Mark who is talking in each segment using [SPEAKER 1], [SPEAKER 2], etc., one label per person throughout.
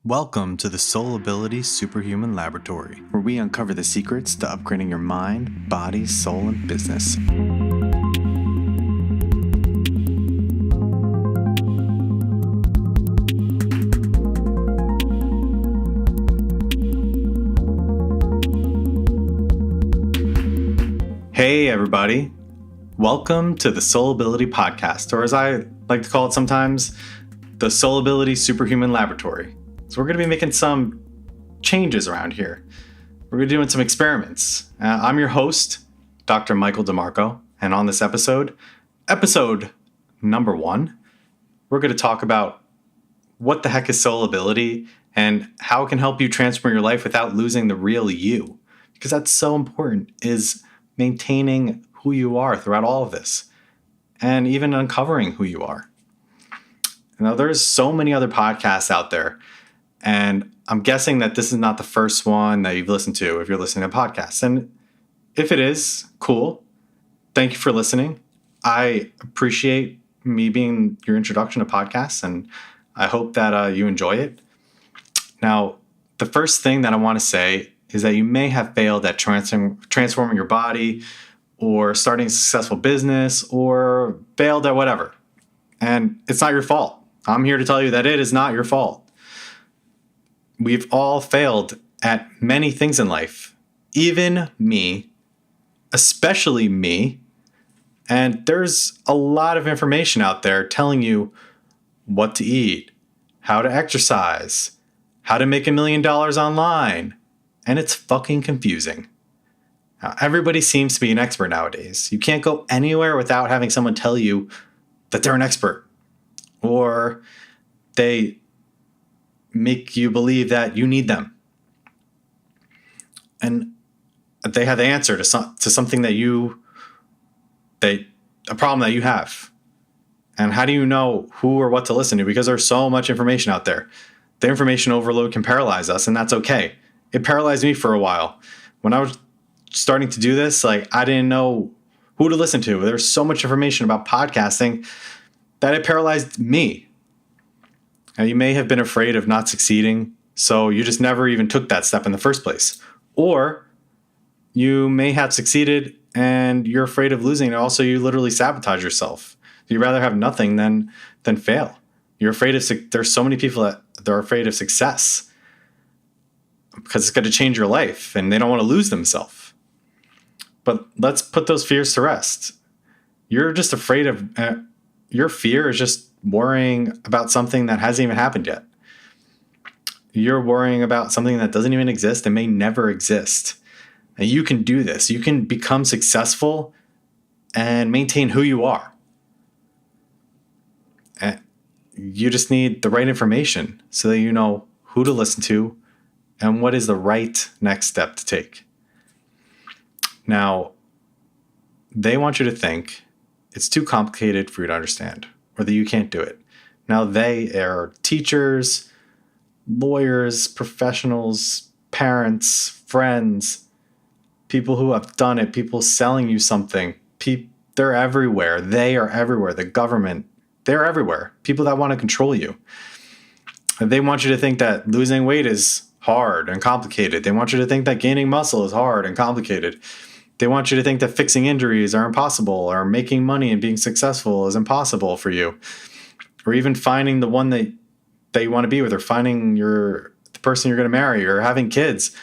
[SPEAKER 1] Welcome to the SoulAbility Superhuman Laboratory, where we uncover the secrets to upgrading your mind, body, soul, and business. Hey, everybody. Welcome to the SoulAbility Podcast, or as I like to call it sometimes, the SoulAbility Superhuman Laboratory. So we're going to be making some changes around here. We're going to be doing some experiments. I'm your host, Dr. Michael DiMarco, and on this episode number 1, we're going to talk about what the heck is SoulAbility and how it can help you transform your life without losing the real you. Because that's so important, is maintaining who you are throughout all of this and even uncovering who you are. Now, there's so many other podcasts out there. And I'm guessing that this is not the first one that you've listened to if you're listening to podcasts. And if it is, cool. Thank you for listening. I appreciate me being your introduction to podcasts, and I hope that you enjoy it. Now, the first thing that I want to say is that you may have failed at transforming your body or starting a successful business or failed at whatever. And it's not your fault. I'm here to tell you that it is not your fault. We've all failed at many things in life, even me, especially me. And there's a lot of information out there telling you what to eat, how to exercise, how to make $1 million online. And it's fucking confusing. Now, everybody seems to be an expert nowadays. You can't go anywhere without having someone tell you that they're an expert, or they make you believe that you need them. And they have the answer to something that a problem that you have. And how do you know who or what to listen to? Because there's so much information out there. The information overload can paralyze us, and that's okay. It paralyzed me for a while. When I was starting to do this, I didn't know who to listen to. There's so much information about podcasting that it paralyzed me. Now, you may have been afraid of not succeeding, so you just never even took that step in the first place. Or you may have succeeded and you're afraid of losing, and also you literally sabotage yourself. You'd rather have nothing than fail. You're afraid of there's so many people that they're afraid of success because it's going to change your life and they don't want to lose themselves. But let's put those fears to rest. You're just afraid of your fear is just worrying about something that hasn't even happened yet. You're worrying about something that doesn't even exist and may never exist. And you can do this. You can become successful and maintain who you are. And you just need the right information so that you know who to listen to and what is the right next step to take. Now, they want you to think it's too complicated for you to understand, or that you can't do it. Now, they are teachers, lawyers, professionals, parents, friends, people who have done it, people selling you something. They're everywhere. They are everywhere. The government, they're everywhere. People that want to control you. They want you to think that losing weight is hard and complicated. They want you to think that gaining muscle is hard and complicated. They want you to think that fixing injuries are impossible, or making money and being successful is impossible for you, or even finding the one that you want to be with, or finding the person you're going to marry, or having kids.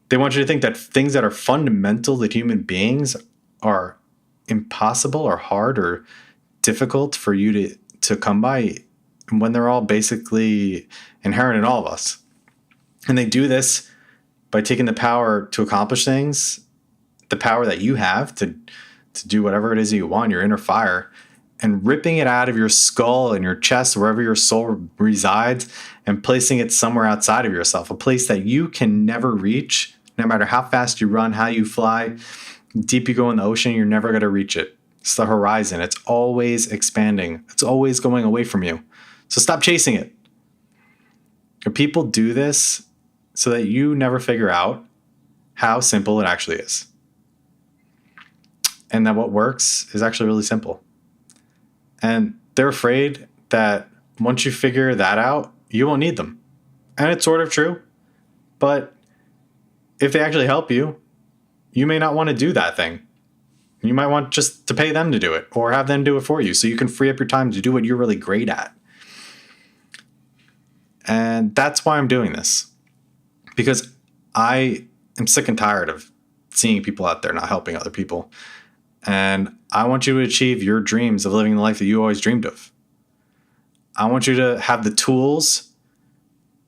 [SPEAKER 1] They want you to think that things that are fundamental to human beings are impossible or hard or difficult for you to come by, when they're all basically inherent in all of us. And they do this by taking the power to accomplish things, the power that you have to do whatever it is you want, your inner fire, and ripping it out of your skull and your chest, wherever your soul resides, and placing it somewhere outside of yourself, a place that you can never reach, no matter how fast you run, how you fly, deep you go in the ocean, you're never going to reach it. It's the horizon. It's always expanding. It's always going away from you. So stop chasing it. People do this so that you never figure out how simple it actually is. And that what works is actually really simple. And they're afraid that once you figure that out, you won't need them. And it's sort of true. But if they actually help you, you may not want to do that thing. You might want just to pay them to do it or have them do it for you so you can free up your time to do what you're really great at. And that's why I'm doing this. Because I am sick and tired of seeing people out there not helping other people. And I want you to achieve your dreams of living the life that you always dreamed of. I want you to have the tools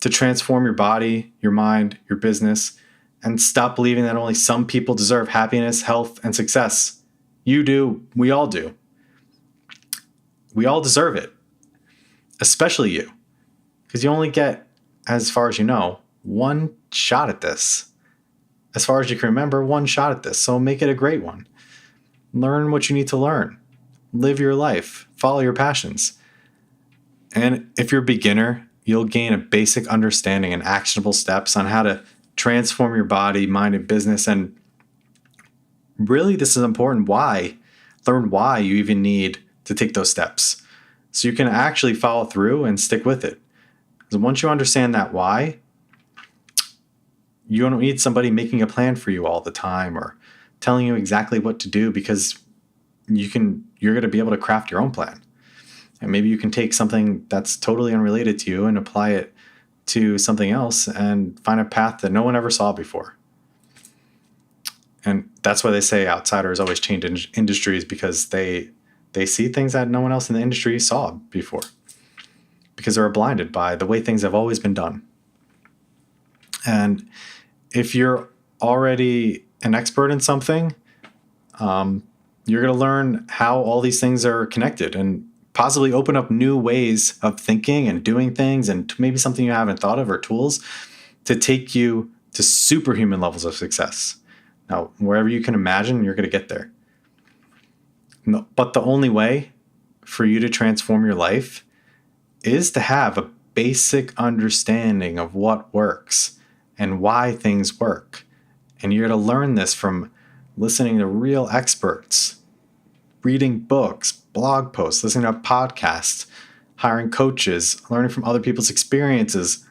[SPEAKER 1] to transform your body, your mind, your business, and stop believing that only some people deserve happiness, health, and success. You do. We all do. We all deserve it, especially you, because you only get, as far as you know, one shot at this. As far as you can remember, one shot at this. So make it a great one. Learn what you need to learn. Live your life. Follow your passions. And if you're a beginner, you'll gain a basic understanding and actionable steps on how to transform your body, mind, and business. And really, this is important. Why? Learn why you even need to take those steps so you can actually follow through and stick with it. Because once you understand that why, you don't need somebody making a plan for you all the time or telling you exactly what to do, because you're going to be able to craft your own plan. And maybe you can take something that's totally unrelated to you and apply it to something else and find a path that no one ever saw before. And that's why they say outsiders always change industries, because they see things that no one else in the industry saw before, because they're blinded by the way things have always been done. And if you're already an expert in something, you're going to learn how all these things are connected and possibly open up new ways of thinking and doing things, and maybe something you haven't thought of, or tools to take you to superhuman levels of success. Now, wherever you can imagine, you're going to get there. No, but the only way for you to transform your life is to have a basic understanding of what works and why things work. And you're going to learn this from listening to real experts, reading books, blog posts, listening to podcasts, hiring coaches, learning from other people's experiences.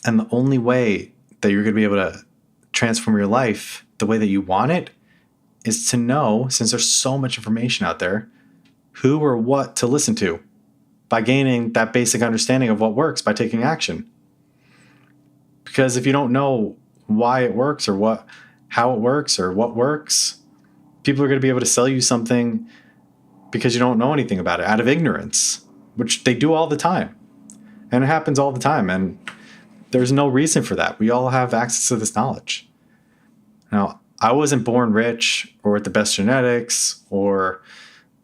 [SPEAKER 1] And the only way that you're going to be able to transform your life the way that you want it is to know, since there's so much information out there, who or what to listen to by gaining that basic understanding of what works by taking action. Because if you don't know why it works or how it works or what works, people are going to be able to sell you something because you don't know anything about it out of ignorance, which they do all the time. And it happens all the time. And there's no reason for that. We all have access to this knowledge. Now, I wasn't born rich or with the best genetics or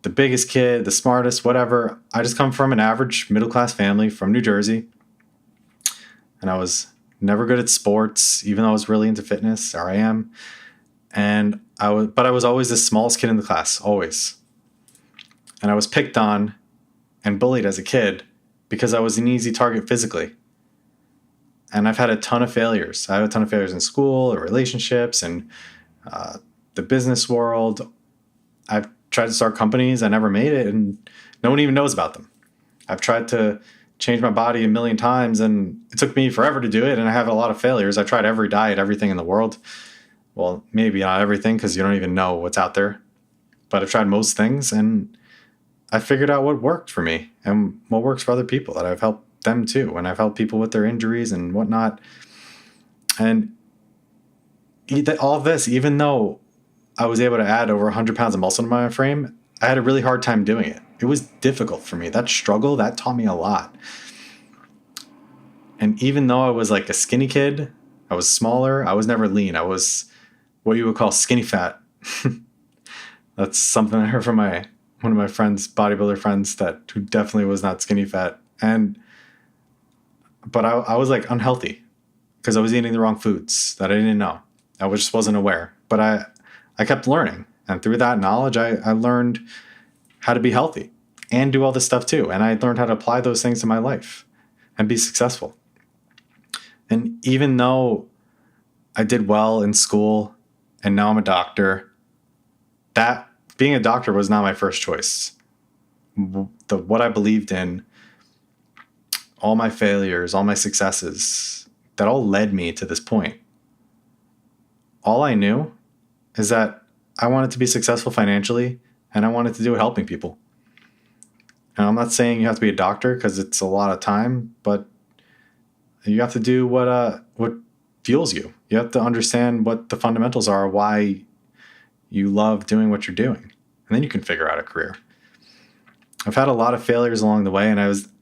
[SPEAKER 1] the biggest kid, the smartest, whatever. I just come from an average middle-class family from New Jersey. And I was never good at sports, even though I was really into fitness, or I am. But I was always the smallest kid in the class, always. And I was picked on and bullied as a kid because I was an easy target physically. And I've had a ton of failures. I had a ton of failures in school or relationships and the business world. I've tried to start companies. I never made it, and no one even knows about them. I've tried to change my body a million times, and it took me forever to do it, and I have a lot of failures. I tried every diet, everything in the world. Well, maybe not everything, because you don't even know what's out there. But I've tried most things, and I figured out what worked for me and what works for other people, that I've helped them too. And I've helped people with their injuries and whatnot. And all of this, even though I was able to add over 100 pounds of muscle to my frame, I had a really hard time doing it. It was difficult for me. That struggle, that taught me a lot. And even though I was like a skinny kid, I was smaller, I was never lean. I was what you would call skinny fat. That's something I heard from one of my friends, bodybuilder friends, who definitely was not skinny fat. But I was like unhealthy because I was eating the wrong foods that I didn't know. I just wasn't aware. But I kept learning. And through that knowledge, I learned how to be healthy and do all this stuff too. And I learned how to apply those things to my life and be successful. And even though I did well in school and now I'm a doctor, that being a doctor was not my first choice. What I believed in all my failures, all my successes, that all led me to this point. All I knew is that I wanted to be successful financially, and I wanted to do it helping people. And I'm not saying you have to be a doctor because it's a lot of time, but you have to do what fuels you. You have to understand what the fundamentals are, why you love doing what you're doing. And then you can figure out a career. I've had a lot of failures along the way, and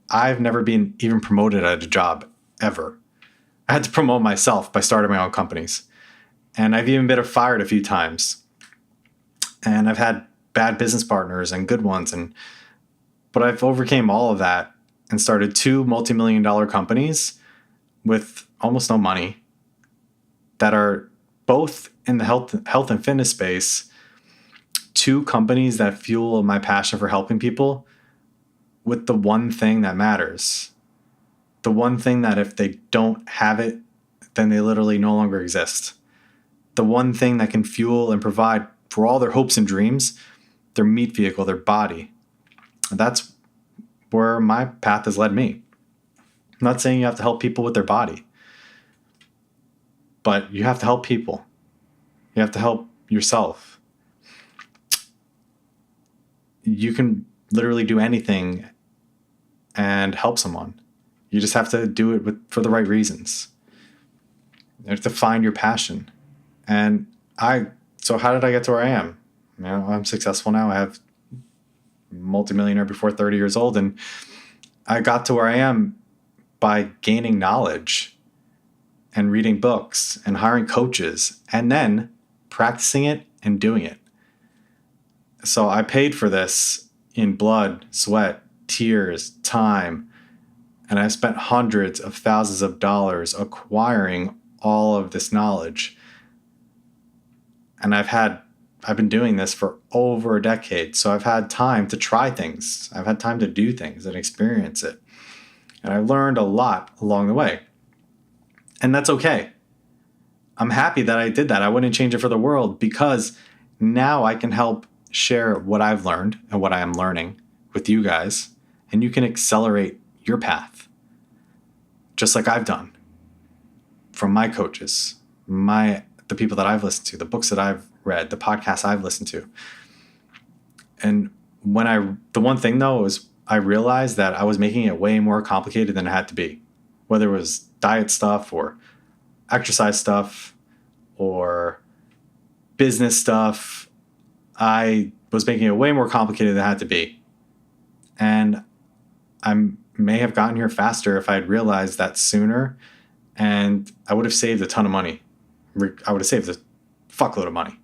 [SPEAKER 1] I've never been even promoted at a job ever. I had to promote myself by starting my own companies. And I've even been fired a few times. And I've had bad business partners and good ones. But I've overcame all of that and started 2 multi-million-dollar companies with almost no money that are both in the health and fitness space. 2 companies that fuel my passion for helping people with the one thing that matters. The one thing that if they don't have it, then they literally no longer exist. The one thing that can fuel and provide for all their hopes and dreams, their meat vehicle, their body. That's where my path has led me. I'm not saying you have to help people with their body, but you have to help people. You have to help yourself. You can literally do anything and help someone. You just have to do it for the right reasons. You have to find your passion. And so how did I get to where I am? You know, I'm successful now. I have multimillionaire before 30 years old. And I got to where I am by gaining knowledge and reading books and hiring coaches and then practicing it and doing it. So I paid for this in blood, sweat, tears, time, and I spent hundreds of thousands of dollars acquiring all of this knowledge. And I've been doing this for over a decade. So I've had time to try things. I've had time to do things and experience it. And I learned a lot along the way. And that's okay. I'm happy that I did that. I wouldn't change it for the world because now I can help share what I've learned and what I am learning with you guys. And you can accelerate your path just like I've done from my coaches, the people that I've listened to, the books that I've read, the podcasts I've listened to. And the one thing though is I realized that I was making it way more complicated than it had to be, whether it was diet stuff or exercise stuff or business stuff. I was making it way more complicated than it had to be. And I may have gotten here faster if I had realized that sooner, and I would have saved a ton of money. I would have saved a fuckload of money.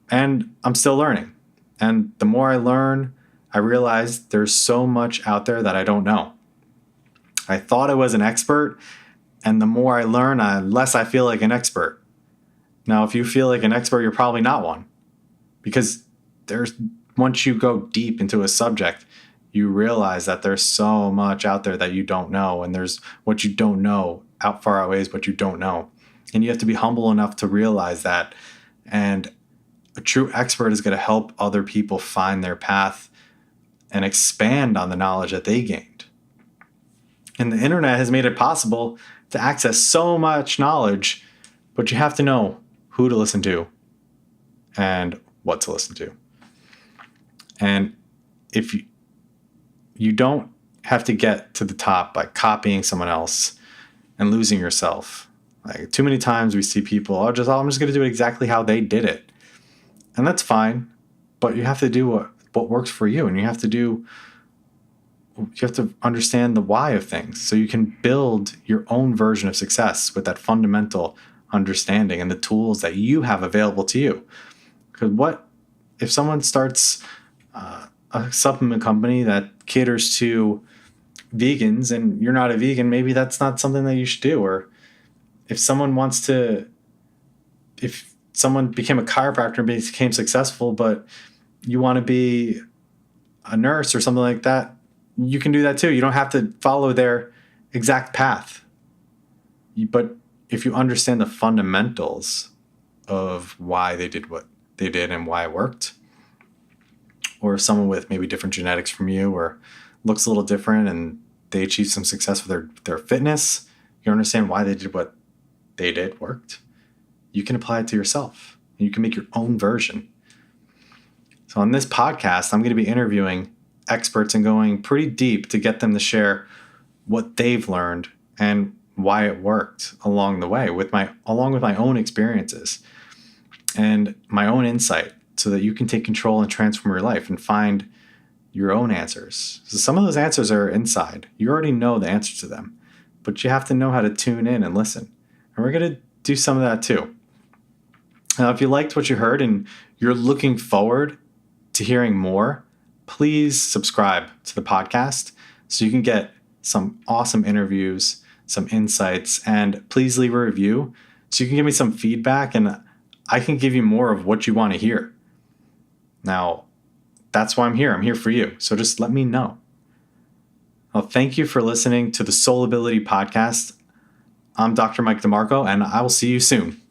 [SPEAKER 1] And I'm still learning. And the more I learn, I realize there's so much out there that I don't know. I thought I was an expert, and the more I learn, the less I feel like an expert. Now, if you feel like an expert, you're probably not one. Because once you go deep into a subject, you realize that there's so much out there that you don't know. And there's what you don't know far outweighs what you don't know. And you have to be humble enough to realize that. And a true expert is going to help other people find their path and expand on the knowledge that they gained. And the internet has made it possible to access so much knowledge, but you have to know who to listen to and what to listen to. And if you don't have to get to the top by copying someone else and losing yourself. Like too many times we see people, I'm just going to do it exactly how they did it. And that's fine, but you have to do what works for you, and you have to understand the why of things so you can build your own version of success with that fundamental understanding and the tools that you have available to you. Because what if someone starts a supplement company that caters to vegans and you're not a vegan? Maybe that's not something that you should do. Or if someone became a chiropractor and became successful, but you want to be a nurse or something like that, you can do that too. You don't have to follow their exact path. But if you understand the fundamentals of why they did what they did and why it worked, or someone with maybe different genetics from you or looks a little different and they achieved some success with their fitness, you understand why they did what they did worked, you can apply it to yourself. And you can make your own version. So on this podcast, I'm going to be interviewing experts and going pretty deep to get them to share what they've learned and why it worked along the way along with my own experiences and my own insight, so that you can take control and transform your life and find your own answers. So some of those answers are inside. You already know the answer to them, but you have to know how to tune in and listen. And we're going to do some of that too. Now, if you liked what you heard and you're looking forward to hearing more, please subscribe to the podcast so you can get some awesome interviews, some insights, and please leave a review so you can give me some feedback and I can give you more of what you want to hear. Now, that's why I'm here. I'm here for you. So just let me know. Well, thank you for listening to the SoulAbility Podcast. I'm Dr. Mike DiMarco, and I will see you soon.